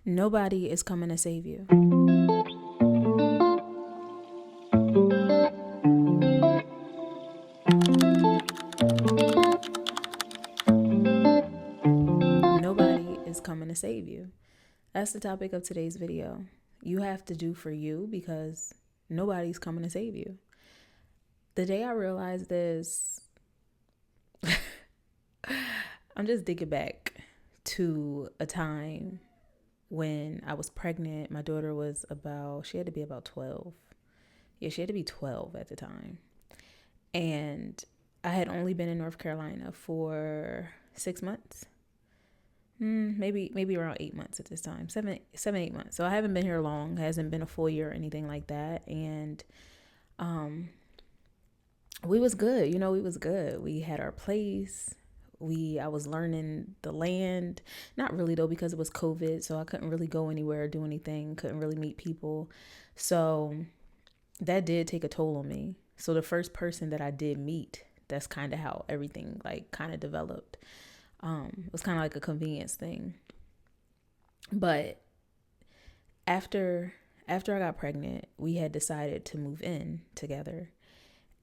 Nobody is coming to save you. Nobody is coming to save you. That's the topic of today's video. You have to do for you because nobody's coming to save you. The day I realized this, I'm just thinking back to a time when I was pregnant. My daughter was she had to be about 12. Yeah, she had to be 12 at the time. And I had only been in North Carolina for 6 months. Maybe around 8 months at this time. 8 months. So I haven't been here long. It hasn't been a full year or anything like that. And we was good. We was good. We had our place. I was learning the land. Not really though, because it was COVID, so I couldn't really go anywhere or do anything. Couldn't really meet people. So that did take a toll on me. So the first person that I did meet, that's kind of how everything kind of developed. It was kind of like a convenience thing. But after I got pregnant, we had decided to move in together.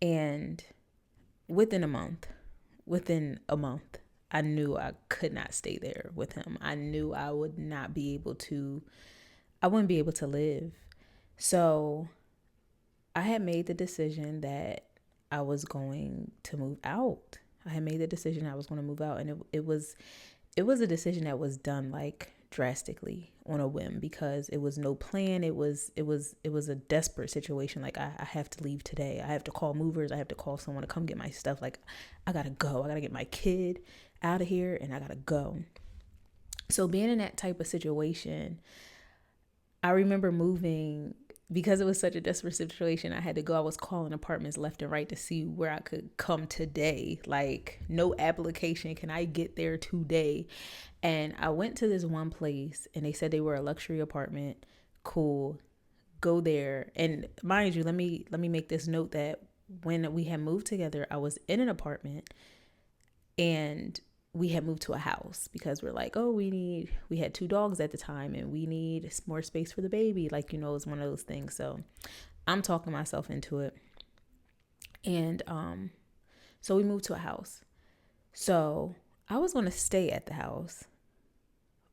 And within a month, I knew I could not stay there with him. I knew I wouldn't be able to live. So I had made the decision that I was going to move out. And it was a decision that was done drastically on a whim, because it was no plan. It was a desperate situation. I have to leave today. I have to call movers. I have to call someone to come get my stuff. I gotta go. I gotta get my kid out of here and I gotta go. So being in that type of situation, I remember moving. Because it was such a desperate situation, I had to go. I was calling apartments left and right to see where I could come today. No application. Can I get there today? And I went to this one place and they said they were a luxury apartment. Cool. Go there. And mind you, let me make this note that when we had moved together, I was in an apartment and we had moved to a house because we're like, oh, we had 2 dogs at the time and we need more space for the baby. It was one of those things. So I'm talking myself into it. And so we moved to a house. So I was going to stay at the house,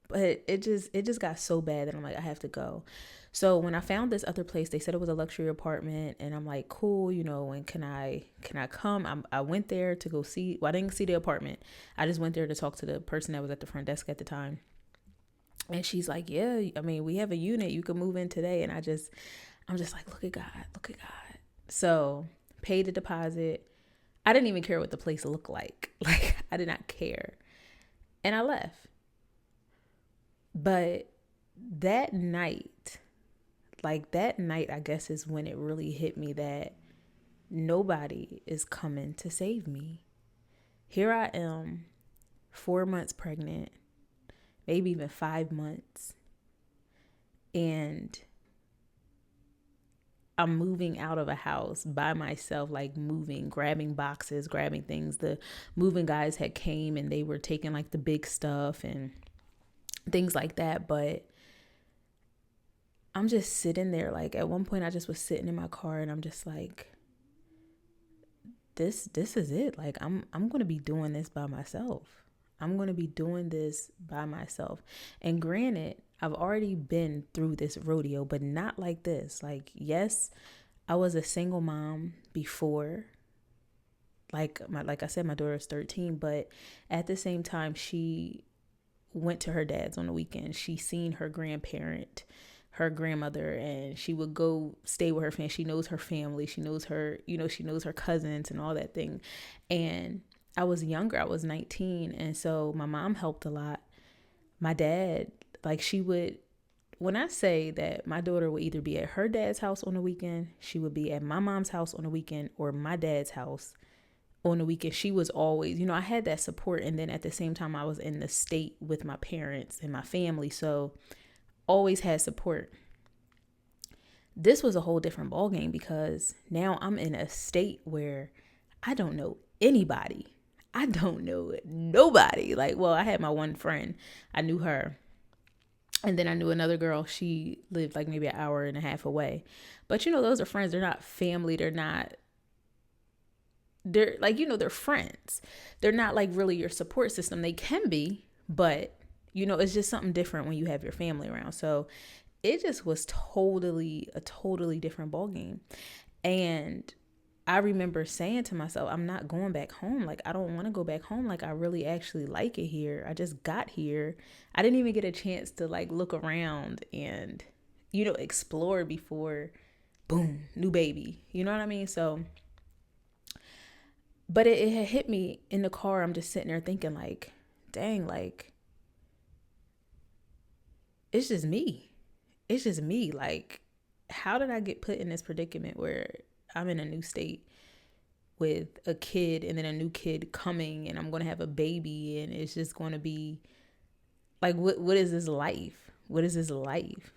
but it just got so bad that I'm like, I have to go. So when I found this other place, they said it was a luxury apartment, and I'm like, cool, and can I come? I went there to go see. Well, I didn't see the apartment. I just went there to talk to the person that was at the front desk at the time. And she's like, yeah, I mean, we have a unit. You can move in today. And I'm just like, look at God. So paid the deposit. I didn't even care what the place looked like. I did not care. And I left. But that night, I guess is when it really hit me that nobody is coming to save me. Here I am, 4 months pregnant, maybe even 5 months. And I'm moving out of a house by myself, grabbing boxes, grabbing things. The moving guys had came and they were taking the big stuff and things like that. But I'm just sitting there. At one point I just was sitting in my car and I'm just like, this is it. I'm going to be doing this by myself. And granted, I've already been through this rodeo, but not like this. Yes, I was a single mom before. Like I said, my daughter is 13, but at the same time, she went to her dad's on the weekend. She seen her grandmother, and she would go stay with her family. She knows her family. She knows her cousins and all that thing. And I was younger. I was 19. And so my mom helped a lot. My dad, when I say that my daughter would either be at her dad's house on the weekend, she would be at my mom's house on the weekend, or my dad's house on the weekend. She was always, I had that support. And then at the same time, I was in the state with my parents and my family. So always had support. This was a whole different ballgame because now I'm in a state where I don't know anybody. I don't know nobody. I had my one friend. I knew her. And then I knew another girl, she lived like maybe an hour and a half away. But those are friends. They're not family. They're like, they're friends. They're not like really your support system. They can be, but it's just something different when you have your family around. So it just was a totally different ballgame. And I remember saying to myself, I'm not going back home. Like, I don't want to go back home. Like, I really actually like it here. I just got here. I didn't even get a chance to like look around and, explore before, boom, new baby. You know what I mean? So, but it had hit me in the car. I'm just sitting there thinking like, dang, like, it's just me. It's just me. Like, how did I get put in this predicament where I'm in a new state with a kid and then a new kid coming and I'm going to have a baby and it's just going to be like, what is this life? What is this life?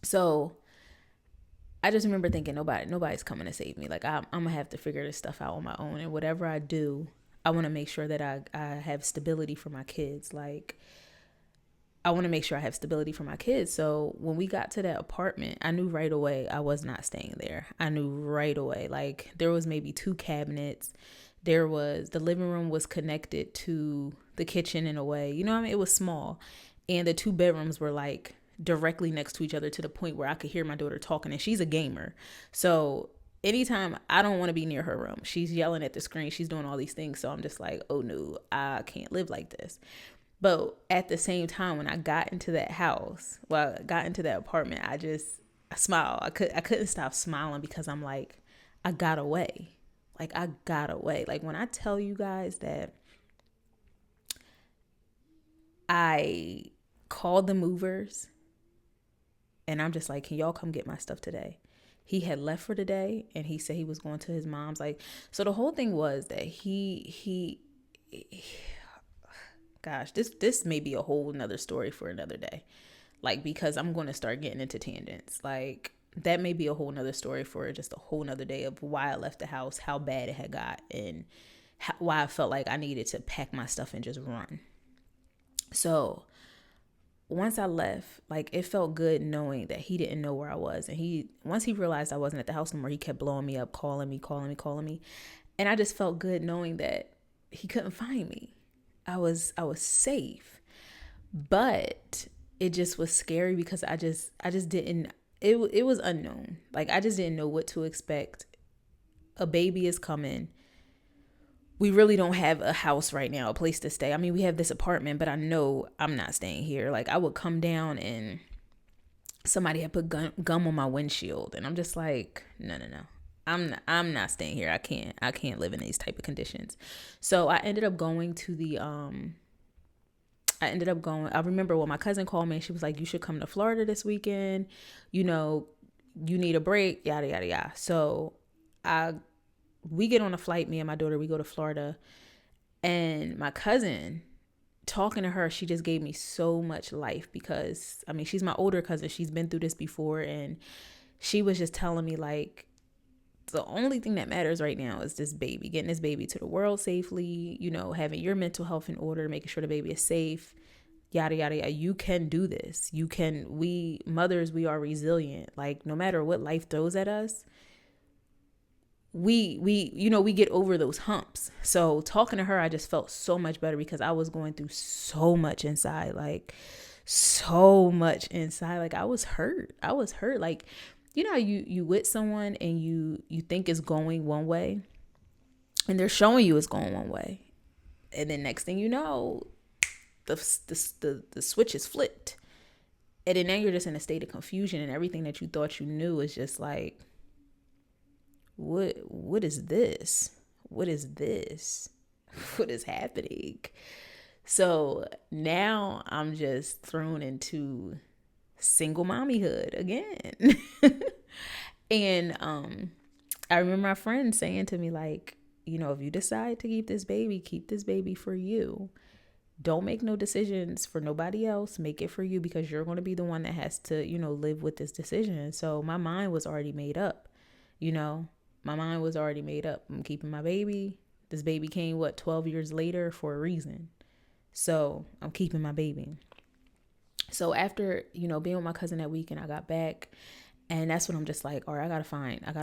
So I just remember thinking nobody's coming to save me. Like, I'm going to have to figure this stuff out on my own. And whatever I do, I want to make sure that I have stability for my kids. Like, I want to make sure I have stability for my kids. So when we got to that apartment, I knew right away I was not staying there. I knew right away. Like, there was maybe 2 cabinets. The living room was connected to the kitchen in a way. You know what I mean? It was small. And the 2 bedrooms were like directly next to each other to the point where I could hear my daughter talking, and she's a gamer. So anytime I don't want to be near her room, she's yelling at the screen, she's doing all these things. So I'm just like, oh no, I can't live like this. But at the same time, when I got into that house, I got into that apartment, I smiled. I couldn't stop smiling because I'm like, I got away. Like, I got away. Like, when I tell you guys that I called the movers and I'm just like, can y'all come get my stuff today? He had left for the day and he said he was going to his mom's. Like, so the whole thing was that he gosh, this may be a whole nother story for another day. Like, because I'm going to start getting into tangents. Like, that may be a whole nother story for just a whole nother day of why I left the house, how bad it had got, and why I felt like I needed to pack my stuff and just run. So once I left, like, it felt good knowing that he didn't know where I was. And once he realized I wasn't at the house no more, he kept blowing me up, calling me. And I just felt good knowing that he couldn't find me. I was safe. But it just was scary because I just didn't, it was unknown. Like, I just didn't know what to expect. A baby is coming. We really don't have a house right now, a place to stay. I mean, we have this apartment, but I know I'm not staying here. Like, I would come down and somebody had put gum on my windshield, and I'm just like, no. I'm not staying here. I can't live in these type of conditions. So I ended up going to I remember when my cousin called me and she was like, you should come to Florida this weekend. You need a break, yada, yada, yada. So we get on a flight, me and my daughter, we go to Florida, and my cousin, talking to her, she just gave me so much life because, I mean, she's my older cousin. She's been through this before, and she was just telling me, like, the only thing that matters right now is this baby, getting this baby to the world safely, having your mental health in order, making sure the baby is safe, yada, yada, yada. You can do this. We mothers, we are resilient. Like, no matter what life throws at us, we get over those humps. So talking to her, I just felt so much better because I was going through so much inside. Like, I was hurt. Like, how you with someone and you think it's going one way and they're showing you it's going one way. And then next thing you know, the switch is flipped. And then now you're just in a state of confusion, and everything that you thought you knew is just like, what is this? What is this? What is happening? So now I'm just thrown into single mommyhood again. And I remember my friend saying to me, like, if you decide to keep this baby for you. Don't make no decisions for nobody else. Make it for you, because you're going to be the one that has to, live with this decision. So my mind was already made up. My mind was already made up. I'm keeping my baby. This baby came 12 years later for a reason. So I'm keeping my baby. So after, being with my cousin that week, and I got back, and that's when I'm just like, all right, I gotta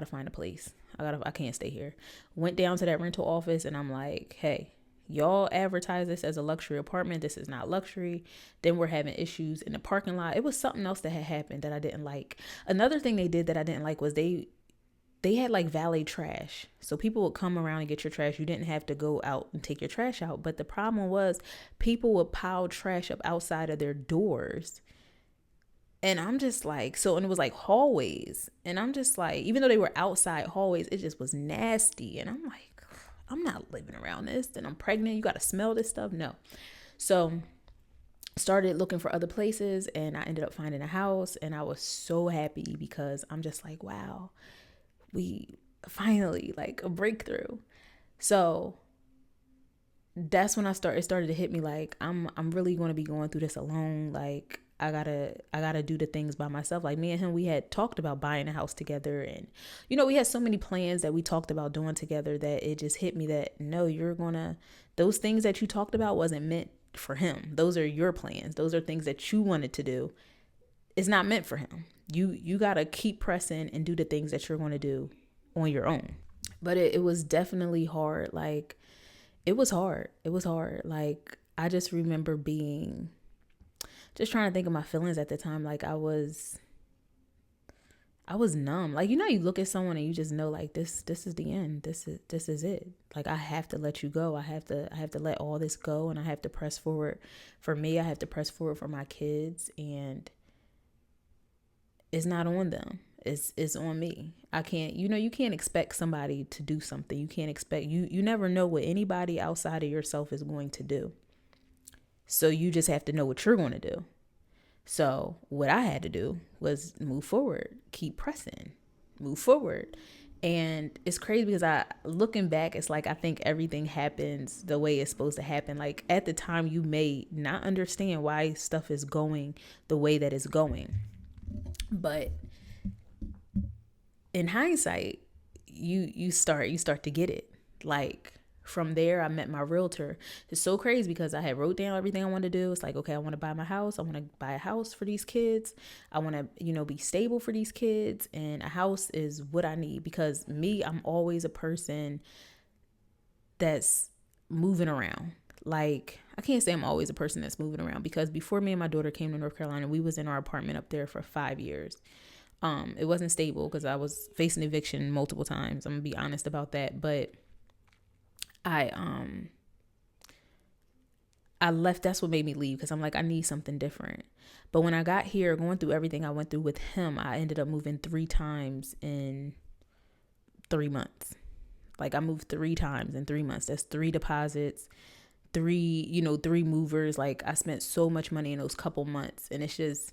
find a place. I can't stay here. Went down to that rental office, and I'm like, hey, y'all advertise this as a luxury apartment. This is not luxury. Then we're having issues in the parking lot. It was something else that had happened that I didn't like. Another thing they did that I didn't like was they had like valet trash. So people would come around and get your trash. You didn't have to go out and take your trash out. But the problem was people would pile trash up outside of their doors. And I'm just like, and it was like hallways. And I'm just like, even though they were outside hallways, it just was nasty. And I'm like, I'm not living around this. And I'm pregnant. You got to smell this stuff. No. So started looking for other places, and I ended up finding a house. And I was so happy because I'm just like, wow, we finally, like, a breakthrough. So that's when it started to hit me, like, I'm really going to be going through this alone. Like, I gotta do the things by myself. Like, me and him, we had talked about buying a house together, and we had so many plans that we talked about doing together that it just hit me that no, those things that you talked about wasn't meant for him. Those are your plans. Those are things that you wanted to do. It's not meant for him. You gotta keep pressing and do the things that you're going to do on your own. But it was definitely hard. Like, it was hard. Like, I just remember just trying to think of my feelings at the time. Like, I was numb. Like, you look at someone and you just know, like, this is the end. This is it. Like, I have to let you go. I have to let all this go, and I have to press forward for me. I have to press forward for my kids, and it's not on them. It's on me. I can't, you can't expect somebody to do something. You can't expect, you never know what anybody outside of yourself is going to do. So you just have to know what you're going to do. So what I had to do was move forward, keep pressing, move forward. And it's crazy because looking back, it's like, I think everything happens the way it's supposed to happen. Like, at the time, you may not understand why stuff is going the way that it's going. But in hindsight, you start to get it. Like, from there, I met my realtor. It's so crazy because I had wrote down everything I wanted to do. It's like, okay, I want to buy my house. I want to buy a house for these kids. I want to, be stable for these kids. And a house is what I need because I'm always a person that's moving around. Like, I can't say I'm always a person that's moving around because before me and my daughter came to North Carolina, we was in our apartment up there for 5 years. It wasn't stable because I was facing eviction multiple times. I'm gonna be honest about that. But I left. That's what made me leave because I'm like, I need something different. But when I got here, going through everything I went through with him, I ended up moving 3 times in 3 months. Like, I moved 3 times in 3 months. That's 3 deposits, 3 movers. Like, I spent so much money in those couple months. And it's just,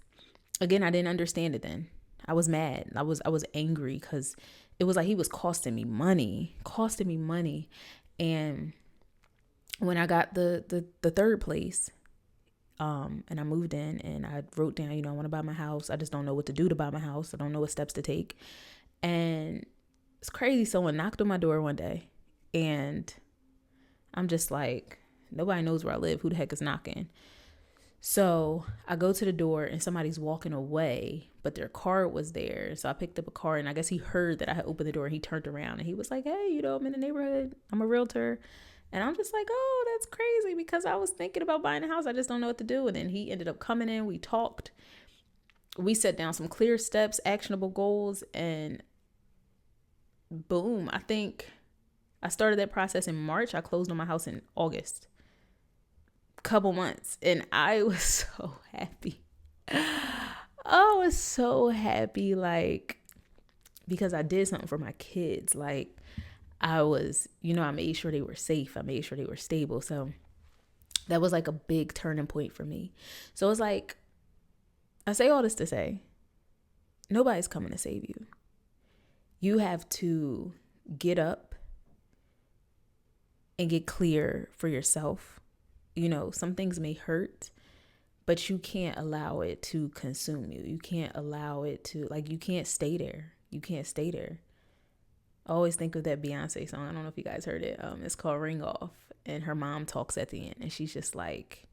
again, I didn't understand it then. I was mad. I was angry because it was like he was costing me money. And when I got the third place, and I moved in and I wrote down, I want to buy my house. I just don't know what to do to buy my house. I don't know what steps to take. And it's crazy. Someone knocked on my door one day and I'm just like, nobody knows where I live. Who the heck is knocking? So I go to the door and somebody's walking away, but their car was there. So I picked up a car and I guess he heard that I had opened the door and he turned around and he was like, hey, I'm in the neighborhood. I'm a realtor. And I'm just like, oh, that's crazy because I was thinking about buying a house. I just don't know what to do. And then he ended up coming in. We talked. We set down some clear steps, actionable goals, and boom. I think I started that process in March. I closed on my house in August. Couple months, and I was so happy. I was so happy, like, because I did something for my kids. Like, I was, I made sure they were safe. I made sure they were stable. So that was like a big turning point for me. So it's like, I say all this to say, nobody's coming to save you. You have to get up and get clear for yourself. Some things may hurt, but you can't allow it to consume you. You can't allow it to, like, you can't stay there. I always think of that Beyonce song. I don't know if you guys heard it. It's called Ring Off. And her mom talks at the end. And she's just like,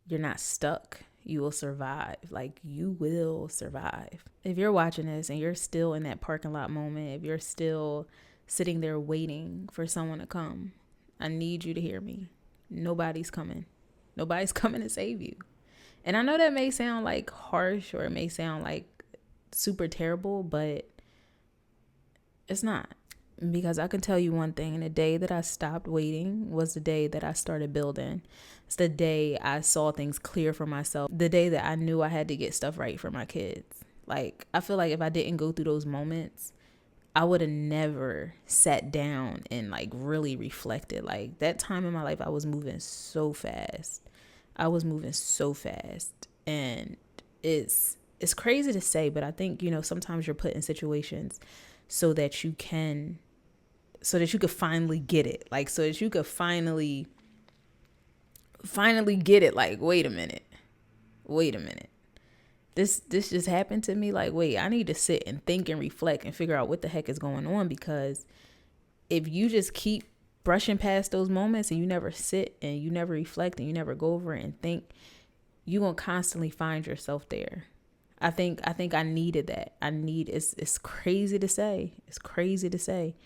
you're not stuck. You will survive. Like, you will survive. If you're watching this and you're still in that parking lot moment, if you're still sitting there waiting for someone to come, I need you to hear me. Nobody's coming. Nobody's coming to save you. And I know that may sound like harsh, or it may sound like super terrible, but it's not. Because I can tell you one thing, the day that I stopped waiting was the day that I started building. It's the day I saw things clear for myself. The day that I knew I had to get stuff right for my kids. Like, I feel like if I didn't go through those moments, I would have never sat down and like really reflected. Like, that time in my life, I was moving so fast. And it's crazy to say, but I think, sometimes you're put in situations so that you could finally get it. Like, so that you could finally get it. Like, wait a minute. This just happened to me. Like, wait, I need to sit and think and reflect and figure out what the heck is going on. Because if you just keep brushing past those moments and you never sit and you never reflect and you never go over it and think, you're going to constantly find yourself there. I think I needed that. It's crazy to say. It's crazy to say.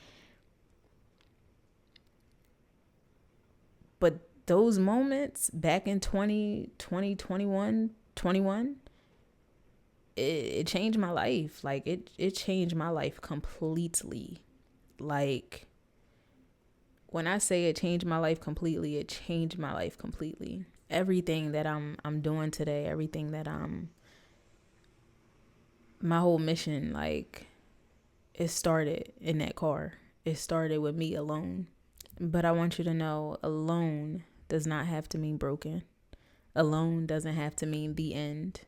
But those moments back in 21, it changed my life. Like, it changed my life completely. Like, when I say it changed my life completely, it changed my life completely. Everything that I'm doing today, everything that my whole mission, like, it started in that car. It started with me alone. But I want you to know, alone does not have to mean broken. Alone doesn't have to mean the end.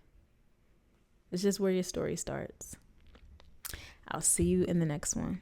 It's just where your story starts. I'll see you in the next one.